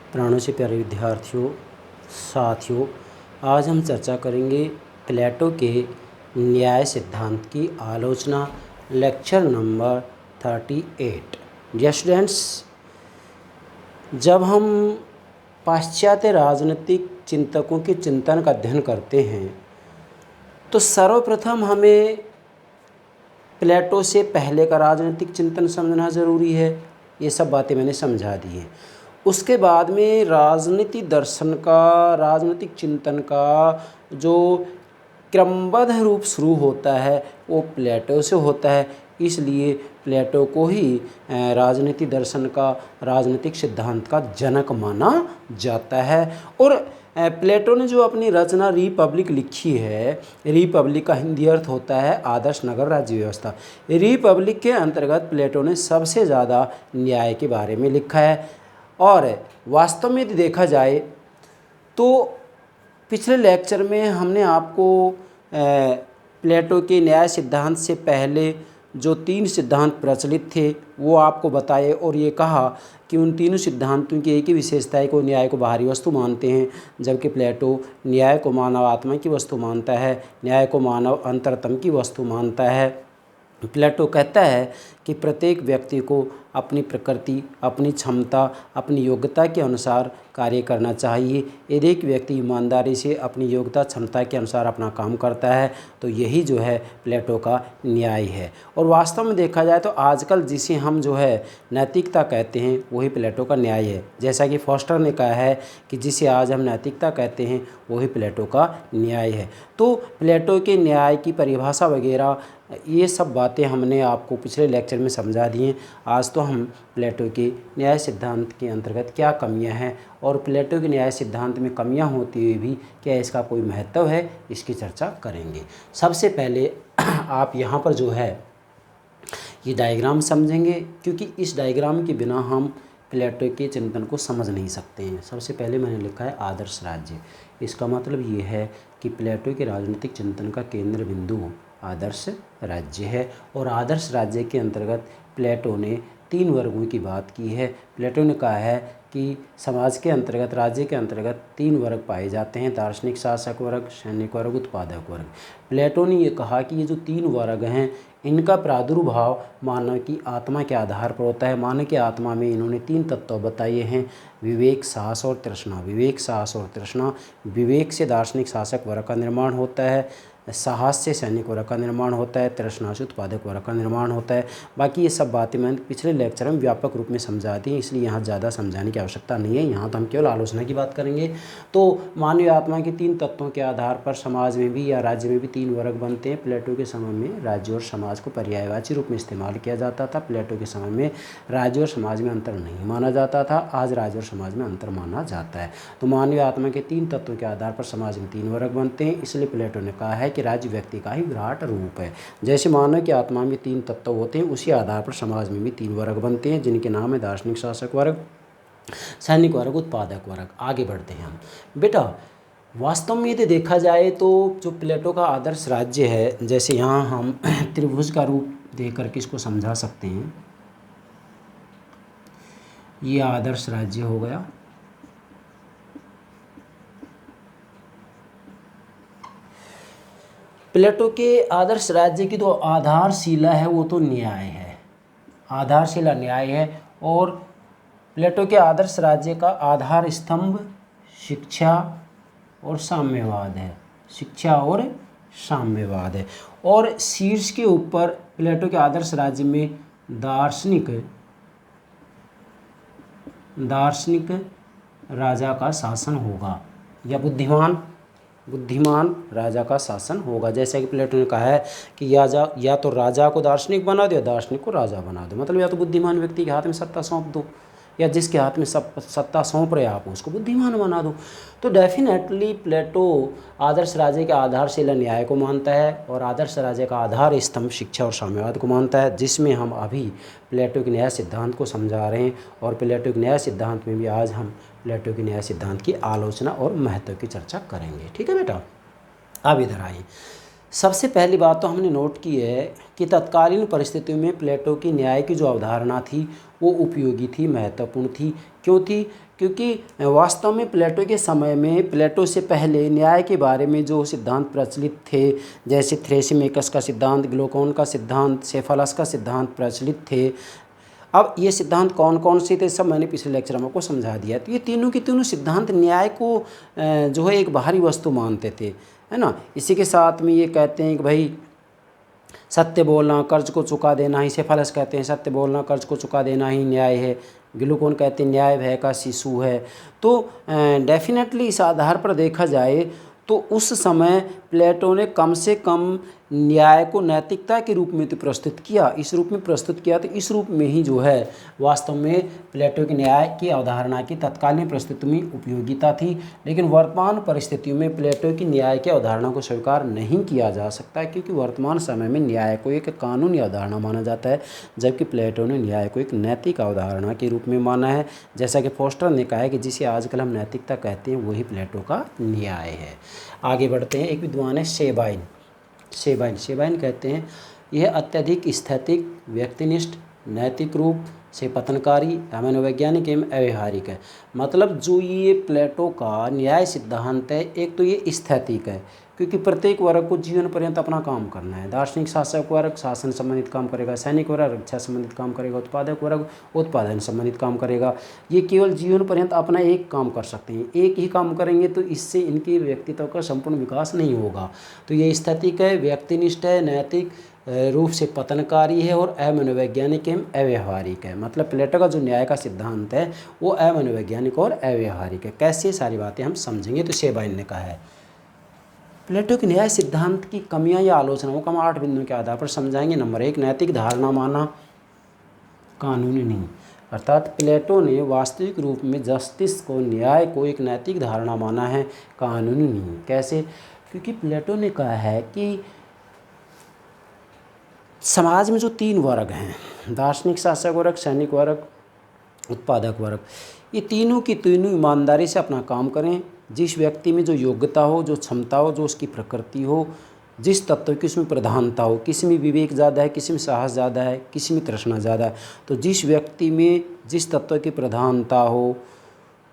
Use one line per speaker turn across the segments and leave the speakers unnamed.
प्राणों से प्यारे विद्यार्थियों, साथियों, आज हम चर्चा करेंगे प्लेटो के न्याय सिद्धांत की आलोचना, लेक्चर नंबर 38। डियर स्टूडेंट्स, जब हम पाश्चात्य राजनीतिक चिंतकों के चिंतन का अध्ययन करते हैं तो सर्वप्रथम हमें प्लेटो से पहले का राजनीतिक चिंतन समझना ज़रूरी है। ये सब बातें मैंने समझा दी हैं। उसके बाद में राजनीतिक चिंतन का जो क्रमबद्ध रूप शुरू होता है वो प्लेटो से होता है। इसलिए प्लेटो को ही राजनीतिक दर्शन का, राजनीतिक सिद्धांत का जनक माना जाता है। और प्लेटो ने जो अपनी रचना रिपब्लिक लिखी है, रिपब्लिक का हिंदी अर्थ होता है आदर्श नगर राज्य व्यवस्था। रिपब्लिक के अंतर्गत प्लेटो ने सबसे ज़्यादा न्याय के बारे में लिखा है। और वास्तव में यदि देखा जाए तो पिछले लेक्चर में हमने आपको प्लेटो के न्याय सिद्धांत से पहले जो 3 सिद्धांत प्रचलित थे वो आपको बताए और ये कहा कि उन तीनों सिद्धांतों की एक ही विशेषता है कि वो न्याय को बाहरी वस्तु मानते हैं, जबकि प्लेटो न्याय को मानव आत्मा की वस्तु मानता है, न्याय को मानव अंतरतम की वस्तु मानता है। प्लेटो कहता है कि प्रत्येक व्यक्ति को अपनी प्रकृति, अपनी क्षमता, अपनी योग्यता के अनुसार कार्य करना चाहिए। यदि एक व्यक्ति ईमानदारी से अपनी योग्यता, क्षमता के अनुसार अपना काम करता है तो यही जो है प्लेटो का न्याय है। और वास्तव में देखा जाए तो आजकल जिसे हम जो है नैतिकता कहते हैं वही प्लेटो का न्याय है। जैसा कि फॉस्टर ने कहा है कि जिसे आज हम नैतिकता कहते हैं वही प्लेटो का न्याय है। तो प्लेटो के न्याय की परिभाषा वगैरह ये सब बातें हमने आपको पिछले लेक्चर में समझा दी हैं। आज तो हम प्लेटो के न्याय सिद्धांत के अंतर्गत क्या कमियां हैं और प्लेटो के न्याय सिद्धांत में कमियां होती हुई भी क्या इसका कोई महत्व है, इसकी चर्चा करेंगे। सबसे पहले आप यहाँ पर जो है ये डायग्राम समझेंगे, क्योंकि इस डायग्राम के बिना हम प्लेटो के चिंतन को समझ नहीं सकते हैं। सबसे पहले मैंने लिखा है आदर्श राज्य। इसका मतलब ये है कि प्लेटो के राजनीतिक चिंतन का केंद्र बिंदु आदर्श राज्य है। और आदर्श राज्य के अंतर्गत प्लेटो ने 3 वर्गों की बात की है। प्लेटो ने कहा है कि समाज के अंतर्गत, राज्य के अंतर्गत 3 वर्ग पाए जाते हैं: दार्शनिक, शासक वर्ग, सैनिक वर्ग, उत्पादक वर्ग। प्लेटो ने ये कहा कि ये जो 3 वर्ग हैं इनका प्रादुर्भाव मानव की आत्मा के आधार पर होता है। मानव की आत्मा में इन्होंने 3 तत्व बताए हैं: विवेक, साहस और तृष्णा। विवेक, साहस और तृष्णा। विवेक से दार्शनिक शासक वर्ग का निर्माण होता है, साहस से सैनिक वर्ग का निर्माण होता है, तृष्णा से उत्पादक वर्ग का निर्माण होता है। बाकी ये सब बातें मैंने पिछले लेक्चर में व्यापक रूप में समझा दी हैं, इसलिए यहाँ ज़्यादा समझाने की आवश्यकता नहीं है। यहाँ तो हम केवल आलोचना की बात करेंगे। तो मानवीय आत्मा के 3 तत्वों के आधार पर समाज में भी या राज्य में भी 3 वर्ग बनते हैं। प्लेटो के समय में राज्य और समाज को पर्यायवाची रूप में इस्तेमाल किया जाता था। प्लेटो के समय में राज्य और समाज में अंतर नहीं माना जाता था। आज राज्य और समाज में अंतर माना जाता है। तो मानवीय आत्मा के 3 तत्वों के आधार पर समाज में 3 वर्ग बनते हैं। इसलिए प्लेटो ने कहा है कि राज्य व्यक्ति का ही विराट रूप है। जैसे मानव की आत्मा में 3 तत्व होते हैं, उसी आधार पर समाज में भी 3 वर्ग बनते हैं, जिनके नाम है दार्शनिक, शासक वर्ग, सैनिक वर्ग, उत्पादक वर्ग। आगे बढ़ते हैं हम। बेटा, वास्तव में यदि देखा जाए तो जो प्लेटो का आदर्श राज्य है, जैसे यहाँ हम त्रिभुज का रूप दे करके इसको समझा सकते हैं। ये आदर्श राज्य हो गया। प्लेटो के आदर्श राज्य की तो आधारशिला है वो तो न्याय है, आधारशिला न्याय है। और प्लेटो के आदर्श राज्य का आधार स्तंभ शिक्षा और साम्यवाद है, शिक्षा और साम्यवाद है। और शीर्ष के ऊपर प्लेटो के आदर्श राज्य में दार्शनिक राजा का शासन होगा, या बुद्धिमान राजा का शासन होगा। जैसे कि प्लेटो ने कहा है कि या तो राजा को दार्शनिक बना दो या दार्शनिक को राजा बना दो। मतलब या तो बुद्धिमान व्यक्ति के हाथ में सत्ता सौंप दो, या जिसके हाथ में सब सत्ता सौंप रहे आप उसको बुद्धिमान बना दो। तो डेफिनेटली प्लेटो आदर्श राज्य के आधारशिला न्याय को मानता है और आदर्श राज्य का आधार स्तंभ शिक्षा और साम्यवाद को मानता है, जिसमें हम अभी प्लेटो के न्याय सिद्धांत को समझा रहे हैं। और प्लेटो के न्याय सिद्धांत में भी आज हम प्लेटो के न्याय सिद्धांत की आलोचना और महत्व की चर्चा करेंगे। ठीक है बेटा, अब इधर आइए। सबसे पहली बात तो हमने नोट की है कि तत्कालीन परिस्थितियों में प्लेटो की न्याय की जो अवधारणा थी वो उपयोगी थी, महत्वपूर्ण थी। क्यों थी? क्योंकि वास्तव में प्लेटो के समय में, प्लेटो से पहले न्याय के बारे में जो सिद्धांत प्रचलित थे, जैसे थ्रेसिमेकस का सिद्धांत, ग्लूकोन का सिद्धांत, सेफालस का सिद्धांत प्रचलित थे। अब ये सिद्धांत कौन कौन से थे सब मैंने पिछले लेक्चर में आपको समझा दिया। तो ये तीनों के तीनों सिद्धांत न्याय को जो है एक बाहरी वस्तु मानते थे, है ना। इसी के साथ में ये कहते हैं कि भाई सत्य बोलना, कर्ज को चुका देना ही, सेफालस कहते हैं सत्य बोलना, कर्ज को चुका देना ही न्याय है। ग्लूकोन कहते हैं न्याय भय का शिशु है। तो डेफिनेटली इस आधार पर देखा जाए तो उस समय प्लेटो ने कम से कम न्याय को नैतिकता के रूप में तो प्रस्तुत किया, इस रूप में प्रस्तुत किया। तो इस रूप में ही जो है वास्तव में प्लेटो के न्याय की अवधारणा की तत्कालीन परिस्थिति में उपयोगिता थी। लेकिन वर्तमान परिस्थितियों में प्लेटो की न्याय की अवधारणा को स्वीकार नहीं किया जा सकता, क्योंकि वर्तमान समय में न्याय को एक कानूनी अवधारणा माना जाता है, जबकि प्लेटो ने न्याय को एक नैतिक अवधारणा के रूप में माना है। जैसा कि फोस्टर ने कहा है कि जिसे आजकल हम नैतिकता कहते हैं वही प्लेटो का न्याय है। आगे बढ़ते हैं। एक विद्वान है शेबाइन कहते हैं यह अत्यधिक स्थैतिक, व्यक्तिनिष्ठ, नैतिक रूप से पतनकारी, मनोवैज्ञानिक एवं अव्यवहारिक है। मतलब जो ये प्लेटो का न्याय सिद्धांत है, एक तो ये स्थैतिक है क्योंकि प्रत्येक वर्ग को जीवन पर्यंत अपना काम करना है। दार्शनिक शासक वर्ग शासन संबंधित काम करेगा, सैनिक वर्ग रक्षा संबंधित काम करेगा, उत्पादक वर्ग उत्पादन संबंधित काम करेगा। ये केवल जीवन पर्यंत अपना एक काम कर सकते हैं, एक ही काम करेंगे तो इससे इनके व्यक्तित्व का संपूर्ण विकास नहीं होगा। तो ये स्थैतिक है, व्यक्तिनिष्ठ है, नैतिक रूप से पतनकारी है और अमनोवैज्ञानिक एवं अव्यवहारिक है। मतलब प्लेटो का जो न्याय का सिद्धांत है वो अमनोवैज्ञानिक और अव्यवहारिक है। कैसे सारी बातें हम समझेंगे। तो शेबाइन ने कहा है प्लेटो के न्याय सिद्धांत की कमियां या आलोचनाओं को हम 8 बिंदुओं के आधार पर समझाएंगे। नंबर 1, नैतिक धारणा माना, कानूनी नहीं। अर्थात प्लेटो ने वास्तविक रूप में जस्टिस को, न्याय को एक नैतिक धारणा माना है, कानूनी नहीं। कैसे? क्योंकि प्लेटो ने कहा है कि समाज में जो 3 वर्ग हैं, दार्शनिक शासक वर्ग, सैनिक वर्ग, उत्पादक वर्ग, ये तीनों की तीनों ईमानदारी से अपना काम करें। जिस व्यक्ति में जो योग्यता हो, जो क्षमता हो, जो उसकी प्रकृति हो, जिस तत्व की उसमें प्रधानता हो, किसी में विवेक ज़्यादा है, किसी में साहस ज़्यादा है, किसी में तृष्णा ज़्यादा है, तो जिस व्यक्ति में जिस तत्व की प्रधानता हो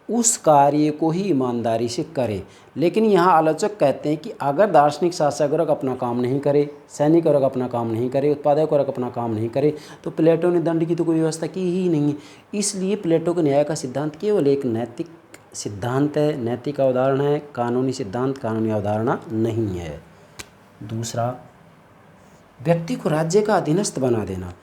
उस कार्य को ही ईमानदारी से करे। लेकिन यहाँ आलोचक कहते हैं कि अगर दार्शनिक शासक वर्ग अपना काम नहीं करे, सैनिक वर्ग अपना काम नहीं करे, उत्पादक वर्ग अपना काम नहीं करे, तो प्लेटो ने दंड की तो कोई व्यवस्था की ही नहीं। इसलिए प्लेटो के न्याय का सिद्धांत केवल एक नैतिक सिद्धांत है, नैतिक अवधारणा है, कानूनी सिद्धांत, कानूनी अवधारणा नहीं है। दूसरा, व्यक्ति को राज्य का अधीनस्थ बना देना।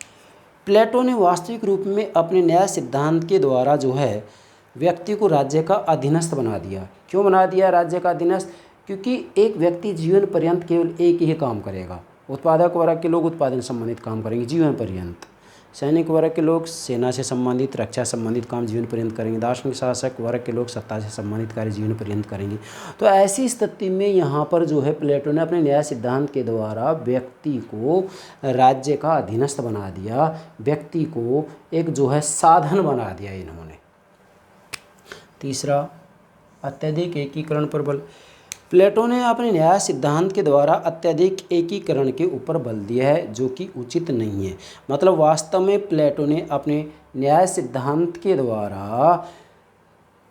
प्लेटो ने वास्तविक रूप में अपने न्याय सिद्धांत के द्वारा जो है व्यक्ति को राज्य का अधीनस्थ बना दिया। क्यों बना दिया राज्य का अधीनस्थ? क्योंकि एक व्यक्ति जीवन पर्यंत केवल एक ही काम करेगा। उत्पादक वर्ग के लोग उत्पादन संबंधित काम करेंगे जीवन पर्यंत, सैनिक वर्ग के लोग सेना से संबंधित, रक्षा संबंधित काम जीवन पर्यंत करेंगे, दार्शनिक शासक वर्ग के लोग सत्ता से संबंधित कार्य जीवन पर्यंत करेंगे। तो ऐसी स्थिति में यहाँ पर जो है प्लेटो ने अपने न्याय सिद्धांत के द्वारा व्यक्ति को राज्य का अधीनस्थ बना दिया, व्यक्ति को एक जो है साधन बना दिया इन्होंने। तीसरा, अत्यधिक एकीकरण पर बल। प्लेटो ने अपने न्याय सिद्धांत के द्वारा अत्यधिक एकीकरण के ऊपर बल दिया है, जो कि उचित नहीं है। मतलब वास्तव में प्लेटो ने अपने न्याय सिद्धांत के द्वारा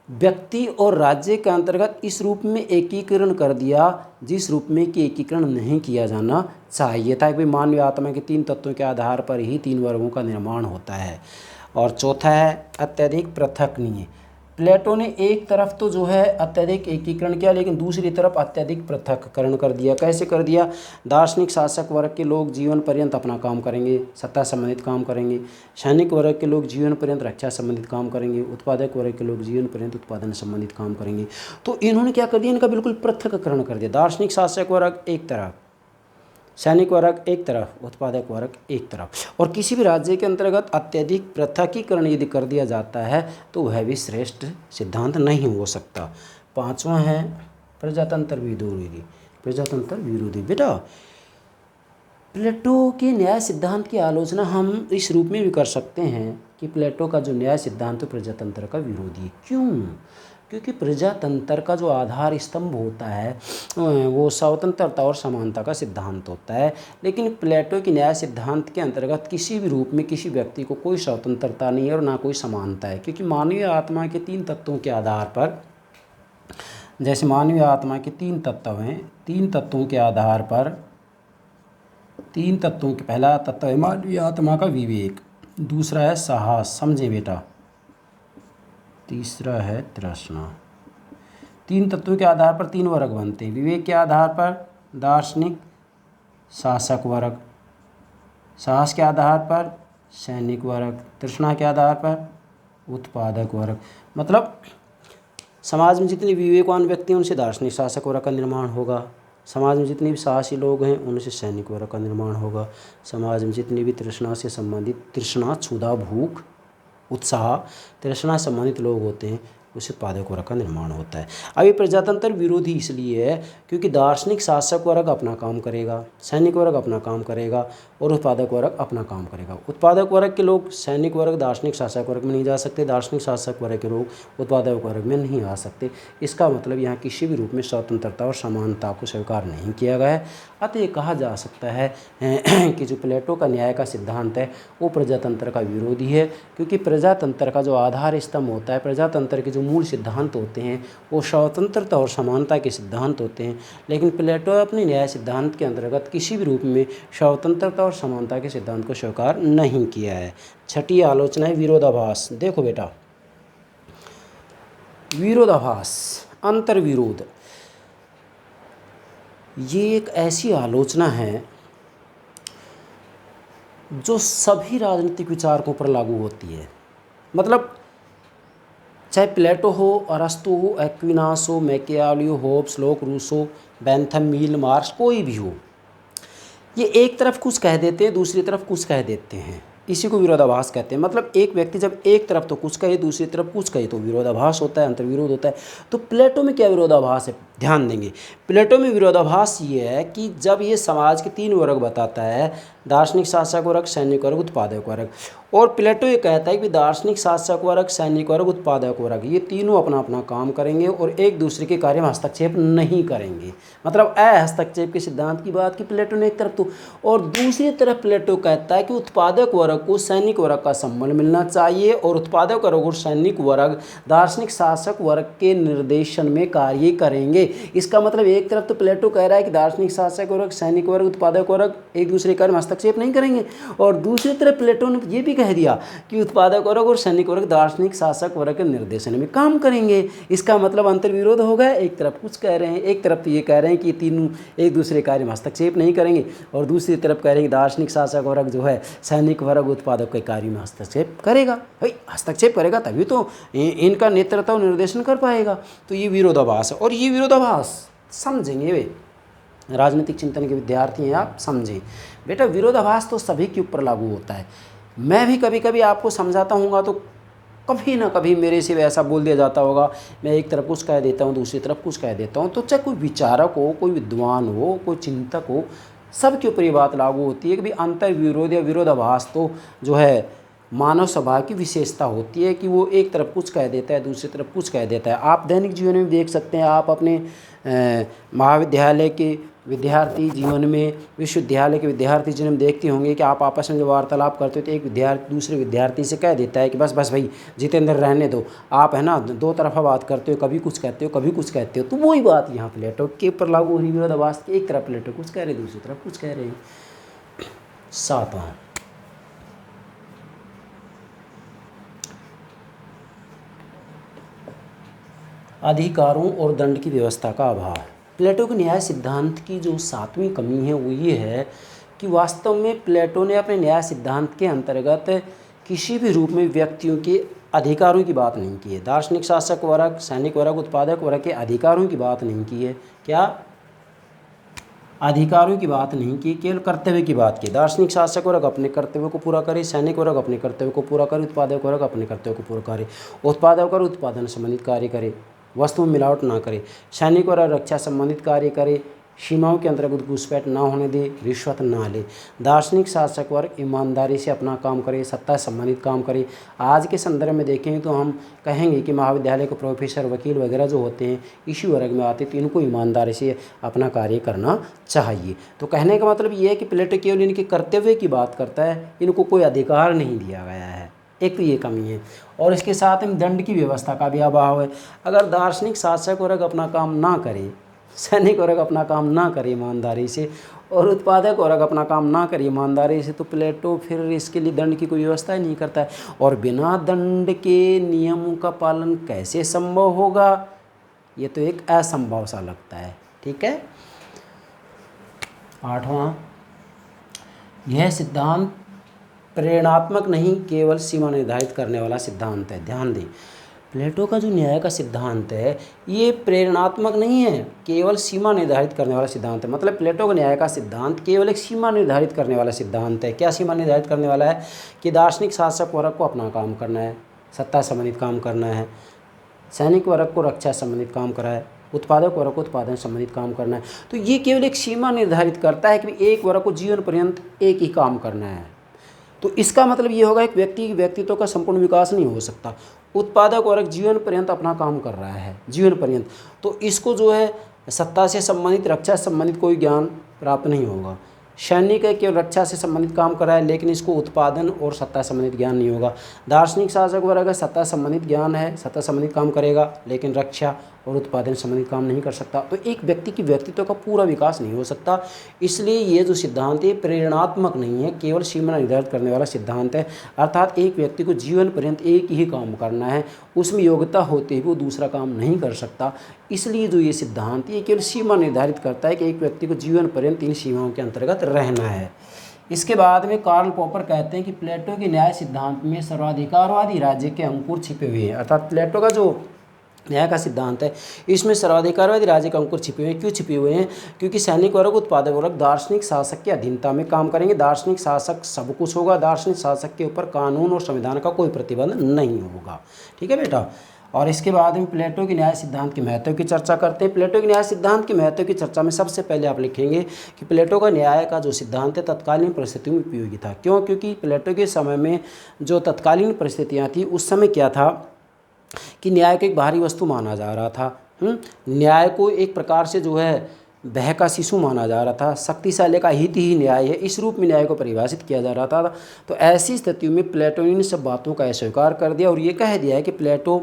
व्यक्ति और राज्य के अंतर्गत इस रूप में एकीकरण कर दिया जिस रूप में कि एकीकरण नहीं किया जाना चाहिए था। कि मानवीय आत्मा के 3 तत्वों के आधार पर ही 3 वर्गों का निर्माण होता है। और चौथा है अत्यधिक पृथकनीय। प्लेटो ने एक तरफ तो जो है अत्यधिक एकीकरण किया, लेकिन दूसरी तरफ अत्यधिक पृथक्करण कर दिया। कैसे कर दिया? दार्शनिक शासक वर्ग के लोग जीवन पर्यंत अपना काम करेंगे, सत्ता संबंधित काम करेंगे, सैनिक वर्ग के लोग जीवन पर्यंत रक्षा संबंधित काम करेंगे, उत्पादक वर्ग के लोग जीवन पर्यंत उत्पादन संबंधित काम करेंगे। तो इन्होंने क्या कर दिया? इनका बिल्कुल पृथक्करण कर दिया। दार्शनिक शासक वर्ग एक तरफ, सैनिक वर्ग एक तरफ, उत्पादक वर्ग एक तरफ। और किसी भी राज्य के अंतर्गत अत्यधिक पृथकीकरण यदि कर दिया जाता है तो वह भी श्रेष्ठ सिद्धांत नहीं हो सकता। 5वां है प्रजातंत्र विरोधी। प्रजातंत्र विरोधी। बेटा, प्लेटो के न्याय सिद्धांत की आलोचना हम इस रूप में भी कर सकते हैं कि प्लेटो का जो न्याय सिद्धांत है प्रजातंत्र का विरोधी। क्यों? क्योंकि प्रजातंत्र का जो आधार स्तंभ होता है वो स्वतंत्रता और समानता का सिद्धांत होता है। लेकिन प्लेटो की न्याय सिद्धांत के अंतर्गत किसी भी रूप में किसी व्यक्ति को कोई स्वतंत्रता नहीं है और ना कोई समानता है, क्योंकि मानवीय आत्मा के 3 तत्वों के आधार पर, जैसे मानवीय आत्मा के 3 तत्व हैं, 3 तत्वों के आधार पर, 3 तत्वों के, पहला तत्व है मानवीय आत्मा का विवेक, दूसरा है साहस, समझे बेटा, तीसरा है तृष्णा। 3 तत्वों के आधार पर 3 वर्ग बनते हैं। विवेक के आधार पर दार्शनिक शासक वर्ग, साहस के आधार पर सैनिक वर्ग, तृष्णा के आधार पर उत्पादक वर्ग। मतलब समाज में जितने विवेकवान व्यक्ति हैं उनसे दार्शनिक शासक वर्ग का निर्माण होगा, समाज में जितने भी साहसी लोग हैं उनसे सैनिक वर्ग का निर्माण होगा, समाज में जितने भी तृष्णा से संबंधित, तृष्णा, क्षुधा, भूख, उत्साह, तृष्णा संबंधित लोग होते हैं उससे उत्पादक वर्ग का निर्माण होता है। अब ये प्रजातंत्र विरोधी इसलिए है क्योंकि दार्शनिक शासक वर्ग अपना काम करेगा, सैनिक वर्ग अपना काम करेगा और उत्पादक वर्ग अपना काम करेगा। उत्पादक वर्ग के लोग सैनिक वर्ग दार्शनिक शासक वर्ग में नहीं जा सकते, दार्शनिक शासक वर्ग के लोग उत्पादक वर्ग में नहीं आ सकते। इसका मतलब यहाँ किसी भी रूप में स्वतंत्रता और समानता को स्वीकार नहीं किया गया है। अतः कहा जा सकता है कि जो प्लेटो का न्याय का सिद्धांत है वो प्रजातंत्र का विरोधी है, क्योंकि प्रजातंत्र का जो आधार स्तंभ होता है, प्रजातंत्र के जो मूल सिद्धांत होते हैं वो स्वतंत्रता और समानता के सिद्धांत होते हैं। लेकिन प्लेटो अपने न्याय सिद्धांत के अंतर्गत किसी भी रूप में स्वतंत्रता और समानता के सिद्धांत को स्वीकार नहीं किया है। छठी आलोचना है विरोधाभास। देखो बेटा, विरोधाभास, अंतर्विरोध, ये एक ऐसी आलोचना है जो सभी राजनीतिक विचारकों पर लागू होती है। मतलब चाहे प्लेटो हो, अरस्तु हो, एक्विनास हो, मैकियावेली हो, होब्स, लोक, रूसो, बेंथम, मील, मार्क्स, कोई भी हो, ये एक तरफ कुछ कह देते हैं, दूसरी तरफ कुछ कह देते हैं, इसी को विरोधाभास कहते हैं। मतलब एक व्यक्ति जब एक तरफ तो कुछ कहे, दूसरी तरफ कुछ कहे तो विरोधाभास होता है, अंतर्विरोध होता है। तो प्लेटो में क्या विरोधाभास है, ध्यान देंगे। प्लेटो में विरोधाभास ये है कि जब ये समाज के 3 वर्ग बताता है, दार्शनिक शासक वर्ग, सैनिक वर्ग, उत्पादक वर्ग, और प्लेटो ये कहता है कि दार्शनिक शासक वर्ग, सैनिक वर्ग, उत्पादक वर्ग ये तीनों अपना अपना काम करेंगे और एक दूसरे के कार्य में हस्तक्षेप नहीं करेंगे। मतलब हस्तक्षेप के सिद्धांत की बात की प्लेटो ने एक तरफ तो, और दूसरी तरफ प्लेटो कहता है कि उत्पादक वर्ग को सैनिक वर्ग का सम्मान मिलना चाहिए और उत्पादक वर्ग और सैनिक वर्ग दार्शनिक शासक वर्ग के निर्देशन में कार्य करेंगे। इसका मतलब एक तरफ तो प्लेटो कह रहा है कि दार्शनिक शासक वर्ग, सैनिक वर्ग, उत्पादक वर्ग एक दूसरे के कार्य में हस्तक्षेप नहीं करेंगे, और दूसरी तरफ प्लेटो ने ये भी कह दिया कि उत्पादक वर्ग और सैनिक वर्ग दार्शनिक शासक वर्ग के निर्देशन में काम करेंगे। इसका मतलब अंतर्विरोध हो गया। एक तरफ कुछ कह रहे हैं, एक तरफ तो ये कह रहे हैं कि तीनों एक दूसरे कार्य में हस्तक्षेप नहीं करेंगे, और दूसरी तरफ कह रहे हैं कि दार्शनिक शासक वर्ग जो है सैनिक वर्ग उत्पादक के कार्य में हस्तक्षेप करेगा। भाई हस्तक्षेप करेगा तभी तो इनका नेतृत्व और निर्देशन कर पाएगा। तो ये विरोधाभास है, और ये विरोधाभास समझेंगे वे राजनीतिक चिंतन के विद्यार्थी हैं, आप समझें बेटा। विरोधाभास तो सभी के ऊपर लागू होता है। मैं भी कभी कभी आपको समझाता हूँगा तो कभी ना कभी मेरे से ऐसा बोल दिया जाता होगा, मैं एक तरफ कुछ कह देता हूँ, दूसरी तरफ कुछ कह देता हूँ। तो चाहे कोई विचारक हो, कोई विद्वान हो, कोई चिंतक हो, सबके ऊपर ये बात लागू होती है कि भाई अंतर्विरोध या विरोधाभास तो जो है मानव स्वभाव की विशेषता होती है कि वो एक तरफ कुछ कह देता है, दूसरी तरफ कुछ कह देता है। आप दैनिक जीवन में देख सकते हैं, आप अपने महाविद्यालय के विद्यार्थी जीवन में, विश्वविद्यालय के विद्यार्थी जीवन में देखते होंगे कि आप आपस में जब वार्तालाप करते हो तो एक विद्यार्थी दूसरे विद्यार्थी से कह देता है कि बस बस भाई जितेंद्र रहने दो, आप है ना दो तरफा बात करते हो, कभी कुछ कहते हो, कभी कुछ कहते हो। तो वही बात यहाँ प्लेटो के ऊपर लागू हो रही विरोधाभास की। एक तरफ प्लेटो कुछ कह रहे, दूसरी तरफ कुछ कह रहे हैं। 7वां अधिकारों और दंड की व्यवस्था का अभाव। प्लेटो के न्याय सिद्धांत की जो 7वीं कमी है वो ये है कि वास्तव में प्लेटो ने अपने न्याय सिद्धांत के अंतर्गत किसी भी रूप में व्यक्तियों के अधिकारों की बात नहीं की है। दार्शनिक शासक वर्ग, सैनिक वर्ग, उत्पादक वर्ग के अधिकारों की बात नहीं की है। क्या अधिकारों की बात नहीं की, केवल कर्तव्य की बात की। दार्शनिक शासक वर्ग अपने कर्तव्य को पूरा करे, सैनिक वर्ग अपने कर्तव्य को पूरा करे, उत्पादक वर्ग अपने कर्तव्य को पूरा करे। उत्पादक वर्ग उत्पादन संबंधित कार्य करे, वस्तु में मिलावट ना करे। सैनिक वर्ग रक्षा संबंधित कार्य करे, सीमाओं के अंतर्गत घुसपैठ ना होने दे, रिश्वत ना ले। दार्शनिक शासक वर्ग ईमानदारी से अपना काम करे, सत्ता से संबंधित काम करे। आज के संदर्भ में देखेंगे तो हम कहेंगे कि महाविद्यालय के प्रोफेसर, वकील वगैरह जो होते हैं इसी वर्ग में आते, तो इनको ईमानदारी से अपना कार्य करना चाहिए। तो कहने का मतलब ये है कि प्लेटो केवल इनके कर्तव्य की बात करता है, इनको कोई अधिकार नहीं दिया गया है। एक तो ये कमी है, और इसके साथ में दंड की व्यवस्था का भी अभाव है। अगर दार्शनिक शासक वर्ग अपना काम ना करे, सैनिक वर्ग अपना काम ना करे ईमानदारी से, और उत्पादक वर्ग अपना काम ना करे ईमानदारी से, तो प्लेटो फिर इसके लिए दंड की कोई व्यवस्था ही नहीं करता है। और बिना दंड के नियमों का पालन कैसे संभव होगा, ये तो एक असंभव सा लगता है। ठीक है। 8वां, यह सिद्धांत प्रेरणात्मक नहीं, केवल सीमा निर्धारित करने वाला सिद्धांत है। ध्यान दें, प्लेटो का जो न्याय का सिद्धांत है ये प्रेरणात्मक नहीं है, केवल सीमा निर्धारित करने वाला सिद्धांत है। मतलब प्लेटो का न्याय का सिद्धांत केवल एक सीमा निर्धारित करने वाला सिद्धांत है। क्या सीमा निर्धारित करने वाला है कि दार्शनिक शासक वर्ग को अपना काम करना है, सत्ता संबंधित काम करना है, सैनिक वर्ग को रक्षा संबंधित काम करा है, उत्पादक वर्ग को उत्पादन संबंधित काम करना है। तो ये केवल एक सीमा निर्धारित करता है कि एक वर्ग को जीवन पर्यंत एक ही काम करना है। तो इसका मतलब ये होगा एक व्यक्ति की व्यक्तित्व का संपूर्ण विकास नहीं हो सकता। उत्पादक वर्ग जीवन पर्यंत अपना काम कर रहा है, जीवन पर्यंत, तो इसको जो है सत्ता से संबंधित, रक्षा से संबंधित कोई ज्ञान प्राप्त नहीं होगा। सैनिक है केवल रक्षा से संबंधित काम कर रहा है, लेकिन इसको उत्पादन और सत्ता संबंधित ज्ञान नहीं होगा। दार्शनिक शासक वर्ग अगर सत्ता संबंधित ज्ञान है, सत्ता संबंधित काम करेगा, लेकिन रक्षा और उत्पादन संबंधित काम नहीं कर सकता, तो एक व्यक्ति की व्यक्तित्व का पूरा विकास नहीं हो सकता। इसलिए ये जो सिद्धांत है प्रेरणात्मक नहीं है, केवल सीमा निर्धारित करने वाला सिद्धांत है। अर्थात एक व्यक्ति को जीवन पर्यंत एक ही काम करना है, उसमें योग्यता होते हुए वो दूसरा काम नहीं कर सकता। इसलिए जो ये सिद्धांत ये केवल सीमा निर्धारित करता है कि एक व्यक्ति को जीवन पर्यंत इन सीमाओं के अंतर्गत रहना है। इसके बाद में कार्ल पॉपर कहते हैं कि प्लेटो के न्याय सिद्धांत में सर्वाधिकारवादी राज्य के अंकुर छिपे हुए हैं। अर्थात प्लेटो का जो न्याय का सिद्धांत है इसमें सर्वाधिकारवादी राज्य के अंकुर छिपे हुए हैं। क्यों छिपे हुए हैं? क्योंकि सैनिक वर्ग, उत्पादक वर्ग दार्शनिक शासक की अधीनता में काम करेंगे। दार्शनिक शासक सब कुछ होगा, दार्शनिक शासक के ऊपर कानून और संविधान का कोई प्रतिबंध नहीं होगा। ठीक है बेटा। और इसके बाद में प्लेटो के न्याय सिद्धांत के महत्व की चर्चा करते हैं। प्लेटो के न्याय सिद्धांत के महत्व की चर्चा में सबसे पहले आप लिखेंगे कि प्लेटो का न्याय का जो सिद्धांत है तत्कालीन परिस्थितियों में उपयोगी था। क्यों? क्योंकि प्लेटो के समय में जो तत्कालीन परिस्थितियाँ थी उस समय क्या था कि न्याय को एक बाहरी वस्तु माना जा रहा था। न्याय को एक प्रकार से जो है भय का शिशु माना जा रहा था। शक्तिशाली का हित ही न्याय है, इस रूप में न्याय को परिभाषित किया जा रहा था। तो ऐसी स्थितियों में प्लेटो ने इन सब बातों का अस्वीकार कर दिया और ये कह दिया है कि प्लेटो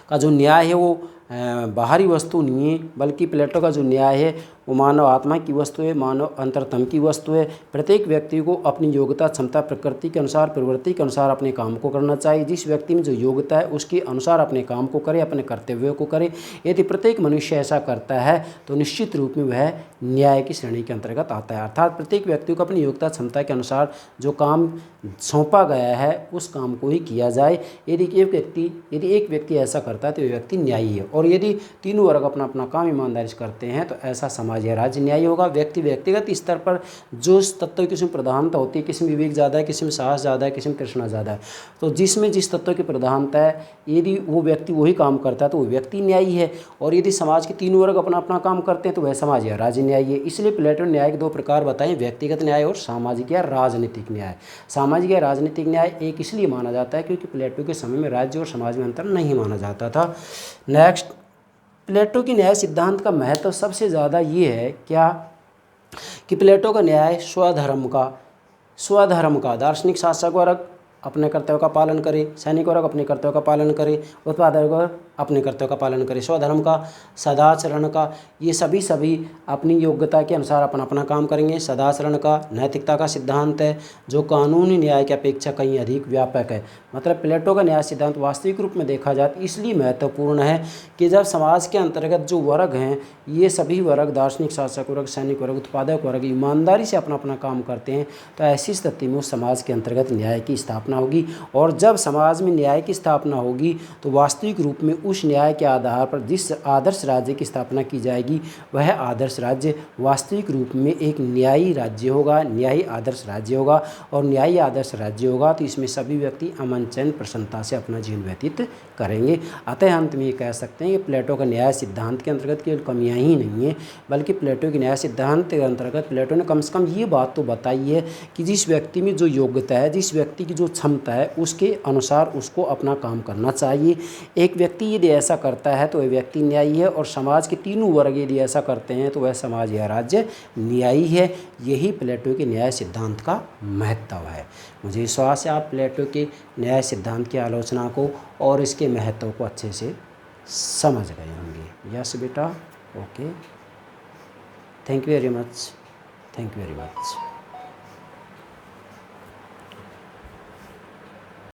का जो न्याय है वो बाहरी वस्तु नहीं है, बल्कि प्लेटो का जो न्याय है वो मानव आत्मा की वस्तु है, मानव अंतरतम की वस्तु है। प्रत्येक व्यक्ति को अपनी योग्यता, क्षमता, प्रकृति के अनुसार, प्रवृत्ति के अनुसार अपने काम को करना चाहिए। जिस व्यक्ति में जो योग्यता है उसके अनुसार अपने काम को करे, अपने कर्तव्यों को करे। यदि प्रत्येक मनुष्य ऐसा करता है तो निश्चित रूप में वह न्याय की श्रेणी के अंतर्गत आता है। अर्थात प्रत्येक व्यक्ति को अपनी योग्यता, क्षमता के अनुसार जो काम सौंपा गया है उस काम को ही किया जाए। यदि एक व्यक्ति ऐसा करता है तो वह व्यक्ति न्यायी है। और यदि तीनों वर्ग अपना अपना काम ईमानदारी से करते हैं तो ऐसा समाज या राज्य न्यायी होगा। व्यक्ति व्यक्तिगत स्तर पर जो तत्व की किसी में प्रधानता होती है, किसी में विवेक ज़्यादा है, किसी में साहस ज़्यादा है, किसी में तृष्णा ज़्यादा है, तो जिसमें जिस तत्व की प्रधानता है यदि वो व्यक्ति वही काम करता है तो वो व्यक्ति न्यायी है। और यदि समाज के तीनों वर्ग अपना अपना काम करते हैं तो वह समाज या राज्य न्यायी है। इसलिए प्लेटो ने न्याय के दो प्रकार बताए, व्यक्तिगत न्याय और सामाजिक या राजनीतिक न्याय। सामाजिक या राजनीतिक न्याय एक इसलिए माना जाता है क्योंकि प्लेटो के समय में राज्य और समाज में अंतर नहीं माना जाता था। नेक्स्ट, प्लेटो के न्याय सिद्धांत का महत्व सबसे ज़्यादा ये है क्या कि प्लेटो का न्याय स्वधर्म का दार्शनिक शासक वर्ग अपने कर्तव्य का पालन करे, सैनिक वर्ग अपने कर्तव्य का पालन करे, उत्पादक वर्ग अपने कर्तव्य का पालन करे। स्वधर्म का, सदाचरण का, ये सभी अपनी योग्यता के अनुसार अपना अपना काम करेंगे। सदाचरण का नैतिकता का सिद्धांत है जो कानूनी न्याय की अपेक्षा कहीं अधिक व्यापक है। मतलब प्लेटो का न्याय सिद्धांत वास्तविक रूप में देखा जाए इसलिए महत्वपूर्ण है कि जब समाज के अंतर्गत जो वर्ग हैं ये सभी वर्ग, दार्शनिक शासक वर्ग, सैनिक वर्ग, उत्पादक वर्ग ईमानदारी से अपना अपना काम करते हैं तो ऐसी स्थिति में उस समाज के अंतर्गत न्याय की स्थापना होगी। और जब समाज में न्याय की स्थापना होगी तो वास्तविक रूप में उस न्याय के आधार पर जिस आदर्श राज्य की स्थापना की जाएगी वह आदर्श राज्य वास्तविक रूप में एक न्यायी राज्य होगा, न्यायी आदर्श राज्य होगा। और न्यायी आदर्श राज्य होगा तो इसमें सभी व्यक्ति अमन चैन प्रसन्नता से अपना जीवन व्यतीत करेंगे। अतः अंत में ये कह सकते हैं कि प्लेटो का न्याय सिद्धांत के अंतर्गत केवल कमियां ही नहीं है, बल्कि प्लेटो के न्याय सिद्धांत के अंतर्गत प्लेटो ने कम से कम ये बात तो बताई है कि जिस व्यक्ति में जो योग्यता है, जिस व्यक्ति की जो क्षमता है, उसके अनुसार उसको अपना काम करना चाहिए। एक व्यक्ति यदि ऐसा करता है तो वह व्यक्ति न्यायी है, और समाज के तीनों वर्ग यदि ऐसा करते हैं तो वह समाज या राज्य न्यायी है। यही प्लेटो के न्याय सिद्धांत का महत्व है। मुझे विश्वास है आप प्लेटो के न्याय सिद्धांत की आलोचना को और इसके महत्व को अच्छे से समझ गए होंगे। यस बेटा, okay, thank you very much, thank you very much.